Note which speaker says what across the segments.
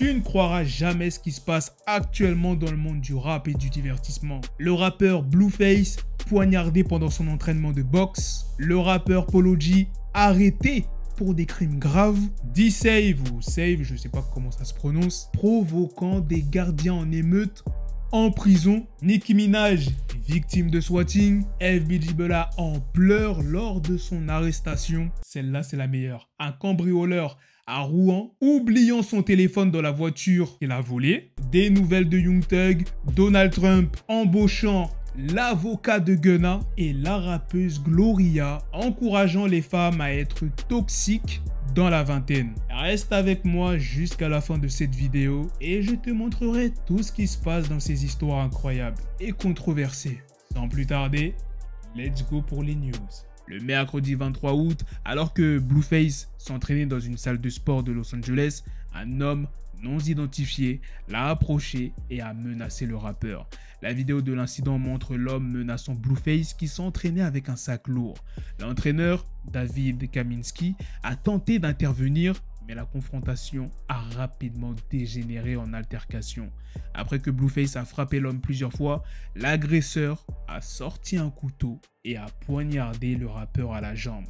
Speaker 1: Tu ne croiras jamais ce qui se passe actuellement dans le monde du rap et du divertissement. Le rappeur Blueface poignardé pendant son entraînement de boxe. Le rappeur Polo G arrêté pour des crimes graves. D-Save ou Save, je sais pas comment ça se prononce, provoquant des gardiens en émeute en prison. Nicki Minaj, victime de swatting. FBG Bella en pleurs lors de son arrestation. Celle-là, c'est la meilleure. Un cambrioleur à Rouen, oubliant son téléphone dans la voiture qu'il a volé. Des nouvelles de Young Thug, Donald Trump embauchant l'avocat de Gunna et la rappeuse Gloria encourageant les femmes à être toxiques dans la vingtaine. Reste avec moi jusqu'à la fin de cette vidéo et je te montrerai tout ce qui se passe dans ces histoires incroyables et controversées. Sans plus tarder, let's go pour les news. Le mercredi 23 août, alors que Blueface s'entraînait dans une salle de sport de Los Angeles, un homme non identifié l'a approché et a menacé le rappeur. La vidéo de l'incident montre l'homme menaçant Blueface qui s'entraînait avec un sac lourd. L'entraîneur, David Kaminsky, a tenté d'intervenir, mais la confrontation a rapidement dégénéré en altercation. Après que Blueface a frappé l'homme plusieurs fois, l'agresseur a sorti un couteau et a poignardé le rappeur à la jambe.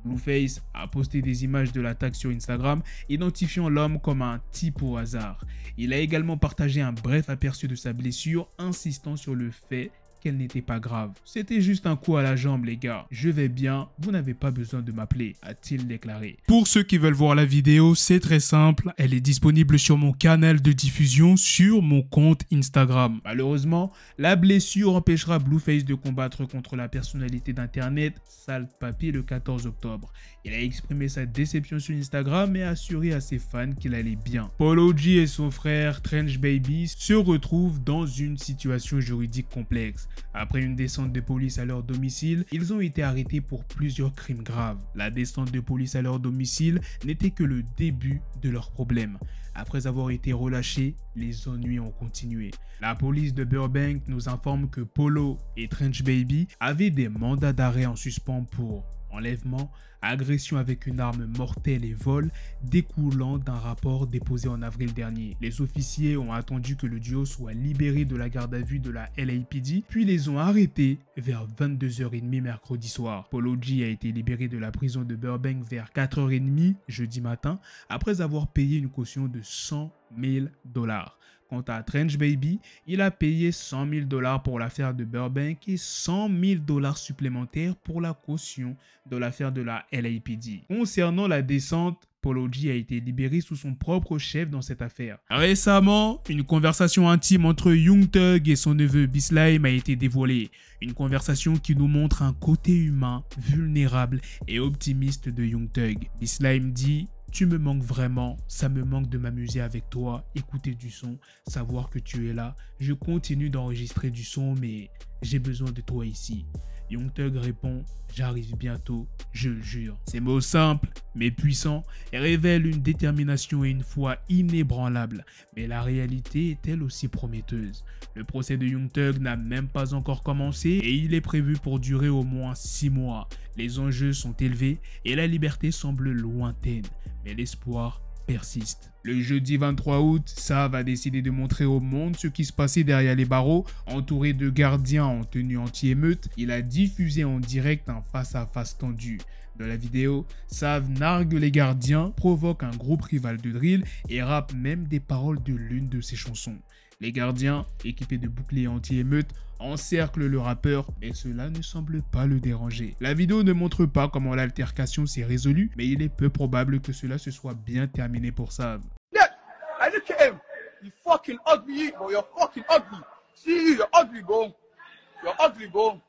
Speaker 1: Blueface a posté des images de l'attaque sur Instagram, identifiant l'homme comme un type au hasard. Il a également partagé un bref aperçu de sa blessure, insistant sur le fait qu'elle n'était pas grave. C'était juste un coup à la jambe les gars. Je vais bien, vous n'avez pas besoin de m'appeler, a-t-il déclaré. Pour ceux qui veulent voir la vidéo, c'est très simple. Elle est disponible sur mon canal de diffusion sur mon compte Instagram. Malheureusement, la blessure empêchera Blueface de combattre contre la personnalité d'internet Salt Papi le 14 octobre. Il a exprimé sa déception sur Instagram et a assuré à ses fans qu'il allait bien. Polo G et son frère Trench Baby se retrouvent dans une situation juridique complexe. Après une descente de police à leur domicile, ils ont été arrêtés pour plusieurs crimes graves. La descente de police à leur domicile n'était que le début de leur problème. Après avoir été relâchés, les ennuis ont continué. La police de Burbank nous informe que Polo et Trench Baby avaient des mandats d'arrêt en suspens pour enlèvement, agression avec une arme mortelle et vol découlant d'un rapport déposé en avril dernier. Les officiers ont attendu que le duo soit libéré de la garde à vue de la LAPD, puis les ont arrêtés vers 22h30 mercredi soir. Polo G a été libéré de la prison de Burbank vers 4h30 jeudi matin après avoir payé une caution de $100 000. Quant à Trench Baby, il a payé $100 000 pour l'affaire de Burbank et $100 000 supplémentaires pour la caution de l'affaire de la LAPD. Concernant la descente, Polo G a été libéré sous son propre chef dans cette affaire. Récemment, une conversation intime entre Young Thug et son neveu B-Slime a été dévoilée. Une conversation qui nous montre un côté humain, vulnérable et optimiste de Young Thug. B-Slime dit: tu me manques vraiment, ça me manque de m'amuser avec toi, écouter du son, savoir que tu es là. Je continue d'enregistrer du son, mais j'ai besoin de toi ici. Young Thug répond: j'arrive bientôt, je le jure. Ces mots simples, mais puissants, révèlent une détermination et une foi inébranlables. Mais la réalité est elle aussi prometteuse. Le procès de Young Thug n'a même pas encore commencé et il est prévu pour durer au moins 6 mois. Les enjeux sont élevés et la liberté semble lointaine, mais l'espoir persiste. Le jeudi 23 août, Sav a décidé de montrer au monde ce qui se passait derrière les barreaux. Entouré de gardiens en tenue anti-émeute, il a diffusé en direct un face-à-face tendu. Dans la vidéo, Sav nargue les gardiens, provoque un groupe rival de drill et rappe même des paroles de l'une de ses chansons. Les gardiens, équipés de boucliers anti-émeute, encerclent le rappeur, mais cela ne semble pas le déranger. La vidéo ne montre pas comment l'altercation s'est résolue, mais il est peu probable que cela se soit bien terminé pour Sav.
Speaker 2: Yeah, I look at him. You fucking ugly, bro. You're fucking ugly. See you, you're ugly, bro. You're ugly, bro.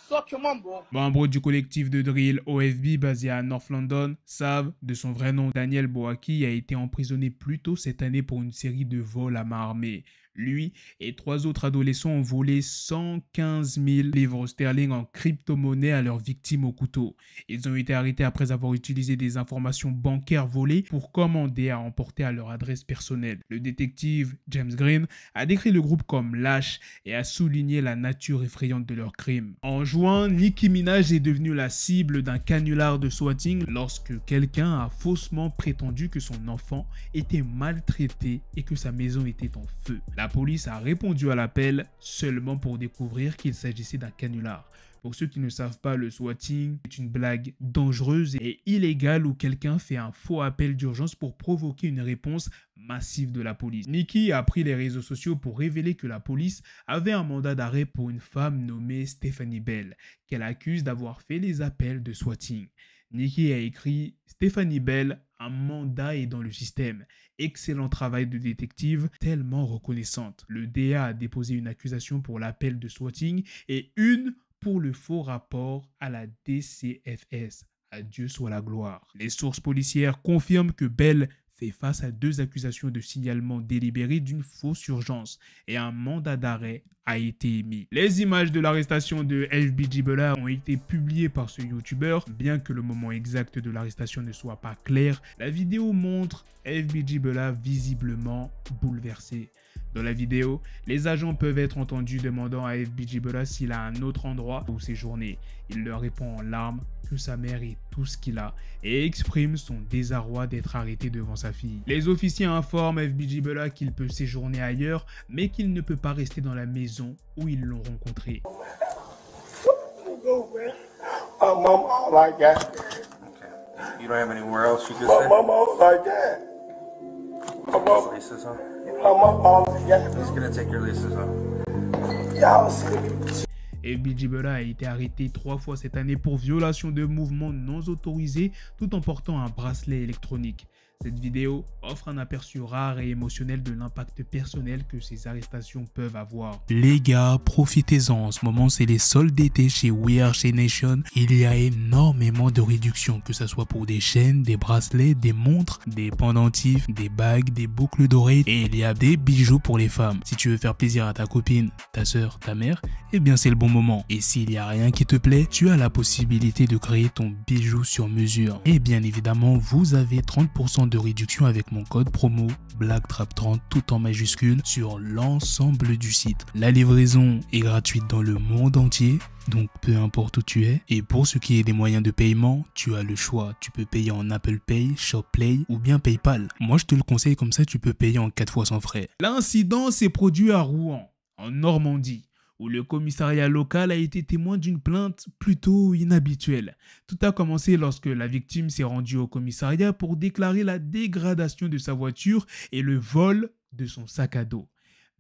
Speaker 2: Suck your mom, bro.
Speaker 1: Membre du collectif de drill OFB basé à North London, Sav, de son vrai nom Daniel Boaki, a été emprisonné plus tôt cette année pour une série de vols à main armée. Lui et 3 autres adolescents ont volé 115 000 livres sterling en crypto-monnaie à leurs victimes au couteau. Ils ont été arrêtés après avoir utilisé des informations bancaires volées pour commander à emporter à leur adresse personnelle. Le détective James Green a décrit le groupe comme lâche et a souligné la nature effrayante de leurs crimes. En juin, Nicki Minaj est devenue la cible d'un canular de swatting lorsque quelqu'un a faussement prétendu que son enfant était maltraité et que sa maison était en feu. La police a répondu à l'appel seulement pour découvrir qu'il s'agissait d'un canular. Pour ceux qui ne savent pas, le swatting est une blague dangereuse et illégale où quelqu'un fait un faux appel d'urgence pour provoquer une réponse massive de la police. Nicki a pris les réseaux sociaux pour révéler que la police avait un mandat d'arrêt pour une femme nommée Stephanie Bell, qu'elle accuse d'avoir fait les appels de swatting. Nicki a écrit « Stephanie Bell, un mandat est dans le système. Excellent travail de détective, tellement reconnaissante. » Le DA a déposé une accusation pour l'appel de swatting et une pour le faux rapport à la DCFS. À Dieu soit la gloire. Les sources policières confirment que Bell fait face à 2 accusations de signalement délibéré d'une fausse urgence et un mandat d'arrêt a été émis. Les images de l'arrestation de FBG Bella ont été publiées par ce youtubeur. Bien que le moment exact de l'arrestation ne soit pas clair, la vidéo montre FBG Bella visiblement bouleversé. Dans la vidéo, les agents peuvent être entendus demandant à FBG Bella s'il a un autre endroit où séjourner. Il leur répond en larmes que sa mère est tout ce qu'il a et exprime son désarroi d'être arrêté devant sa fille. Les officiers informent FBG Bella qu'il peut séjourner ailleurs, mais qu'il ne peut pas rester dans la maison où ils l'ont rencontré.
Speaker 3: You don't have anywhere else you could
Speaker 4: My
Speaker 3: stay?
Speaker 4: mama was like that. My mama,
Speaker 3: Laces, huh?
Speaker 4: my mama was like
Speaker 3: He's gonna take your laces off.
Speaker 4: that. Y'all sleep.
Speaker 1: FBG Bella a été arrêté 3 fois cette année pour violation de mouvements non autorisés tout en portant un bracelet électronique. Cette vidéo offre un aperçu rare et émotionnel de l'impact personnel que ces arrestations peuvent avoir. Les gars, profitez-en. En ce moment, c'est les soldes d'été chez We Are Chez Nation. Il y a énormément de réductions, que ce soit pour des chaînes, des bracelets, des montres, des pendentifs, des bagues, des boucles d'oreilles et il y a des bijoux pour les femmes. Si tu veux faire plaisir à ta copine, ta soeur, ta mère, eh bien c'est le bon moment. Et s'il n'y a rien qui te plaît, tu as la possibilité de créer ton bijou sur mesure. Et bien évidemment, vous avez 30% de réduction avec mon code promo BLACKTRAP30 tout en majuscule sur l'ensemble du site. La livraison est gratuite dans le monde entier, donc peu importe où tu es. Et pour ce qui est des moyens de paiement, tu as le choix. Tu peux payer en Apple Pay, ShopPay ou bien PayPal. Moi je te le conseille, comme ça tu peux payer en 4 fois sans frais. L'incident s'est produit à Rouen, en Normandie, où le commissariat local a été témoin d'une plainte plutôt inhabituelle. Tout a commencé lorsque la victime s'est rendue au commissariat pour déclarer la dégradation de sa voiture et le vol de son sac à dos.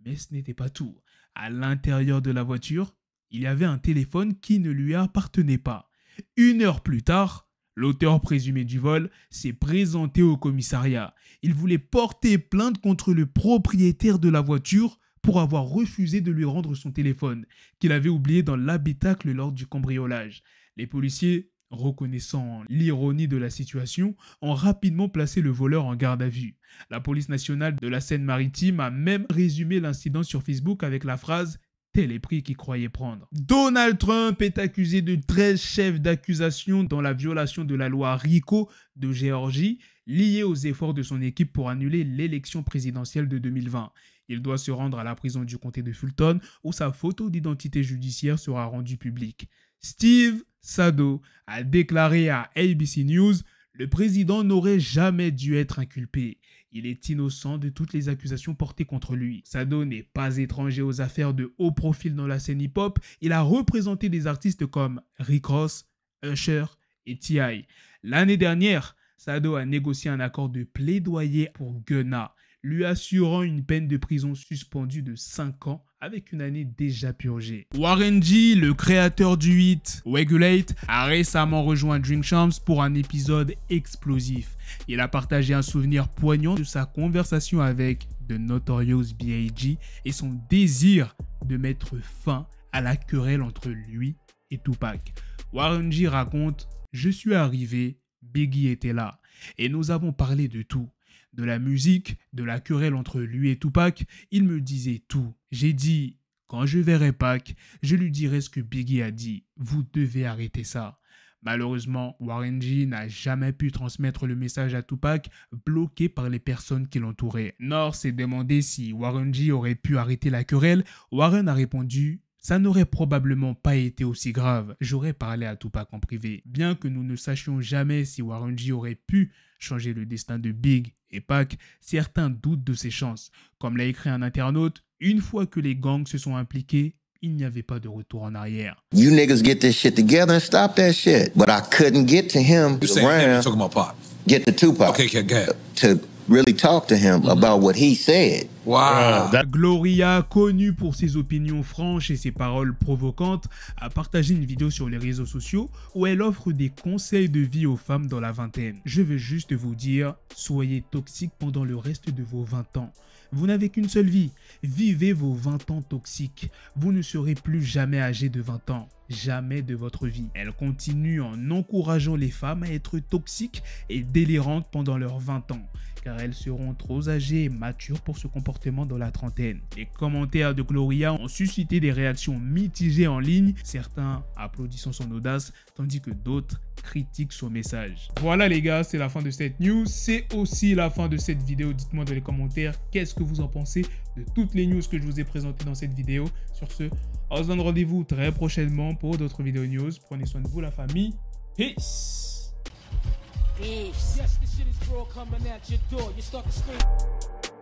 Speaker 1: Mais ce n'était pas tout. À l'intérieur de la voiture, il y avait un téléphone qui ne lui appartenait pas. 1 heure plus tard, l'auteur présumé du vol s'est présenté au commissariat. Il voulait porter plainte contre le propriétaire de la voiture pour avoir refusé de lui rendre son téléphone, qu'il avait oublié dans l'habitacle lors du cambriolage. Les policiers, reconnaissant l'ironie de la situation, ont rapidement placé le voleur en garde à vue. La police nationale de la Seine-Maritime a même résumé l'incident sur Facebook avec la phrase « tel est prix qu'il croyait prendre ». Donald Trump est accusé de 13 chefs d'accusation dans la violation de la loi RICO de Géorgie, liée aux efforts de son équipe pour annuler l'élection présidentielle de 2020. Il doit se rendre à la prison du comté de Fulton où sa photo d'identité judiciaire sera rendue publique. Steve Sadow a déclaré à ABC News « Le président n'aurait jamais dû être inculpé. Il est innocent de toutes les accusations portées contre lui. » Sadow n'est pas étranger aux affaires de haut profil dans la scène hip-hop. Il a représenté des artistes comme Rick Ross, Usher et T.I. L'année dernière, Sadow a négocié un accord de plaidoyer pour Gunna, lui assurant une peine de prison suspendue de 5 ans avec une année déjà purgée. Warren G, le créateur du hit Regulate, a récemment rejoint Drink Champs pour un épisode explosif. Il a partagé un souvenir poignant de sa conversation avec The Notorious B.I.G. et son désir de mettre fin à la querelle entre lui et Tupac. Warren G raconte « Je suis arrivé, Biggie était là et nous avons parlé de tout. de la musique, de la querelle entre lui et Tupac, il me disait tout. J'ai dit, quand je verrai Pac, je lui dirai ce que Biggie a dit. Vous devez arrêter ça. Malheureusement, Warren G n'a jamais pu transmettre le message à Tupac, bloqué par les personnes qui l'entouraient. North s'est demandé si Warren G aurait pu arrêter la querelle. Warren a répondu: ça n'aurait probablement pas été aussi grave, j'aurais parlé à Tupac en privé. Bien que nous ne sachions jamais si Warren G aurait pu changer le destin de Big et Pac, certains doutent de ses chances. Comme l'a écrit un internaute, une fois que les gangs se sont impliqués, il n'y avait pas de retour en arrière.
Speaker 5: You niggas get this shit together and stop that shit. But I couldn't get to him.
Speaker 6: You saying him, you're talking about Pop.
Speaker 5: Get to Tupac.
Speaker 6: Okay, go ahead.
Speaker 5: To really talk to him about what he said.
Speaker 6: Wow.
Speaker 1: Gloria, connue pour ses opinions franches et ses paroles provocantes, a partagé une vidéo sur les réseaux sociaux où elle offre des conseils de vie aux femmes dans la vingtaine. Je veux juste vous dire, soyez toxiques pendant le reste de vos 20 ans. Vous n'avez qu'une seule vie. Vivez vos 20 ans toxiques. Vous ne serez plus jamais âgé de 20 ans. Jamais de votre vie. Elle continue en encourageant les femmes à être toxiques et délirantes pendant leurs 20 ans, car elles seront trop âgées et matures pour ce comportement dans la trentaine. Les commentaires de Gloria ont suscité des réactions mitigées en ligne, certains applaudissant son audace, tandis que d'autres critiquent son message. Voilà les gars, c'est la fin de cette news, c'est aussi la fin de cette vidéo. Dites-moi dans les commentaires qu'est-ce que vous en pensez de toutes les news que je vous ai présentées dans cette vidéo. Sur ce, on se donne rendez-vous très prochainement pour d'autres vidéos news. Prenez soin de vous la famille. Peace.
Speaker 7: Yes, the shit is raw coming at your door. You start to scream.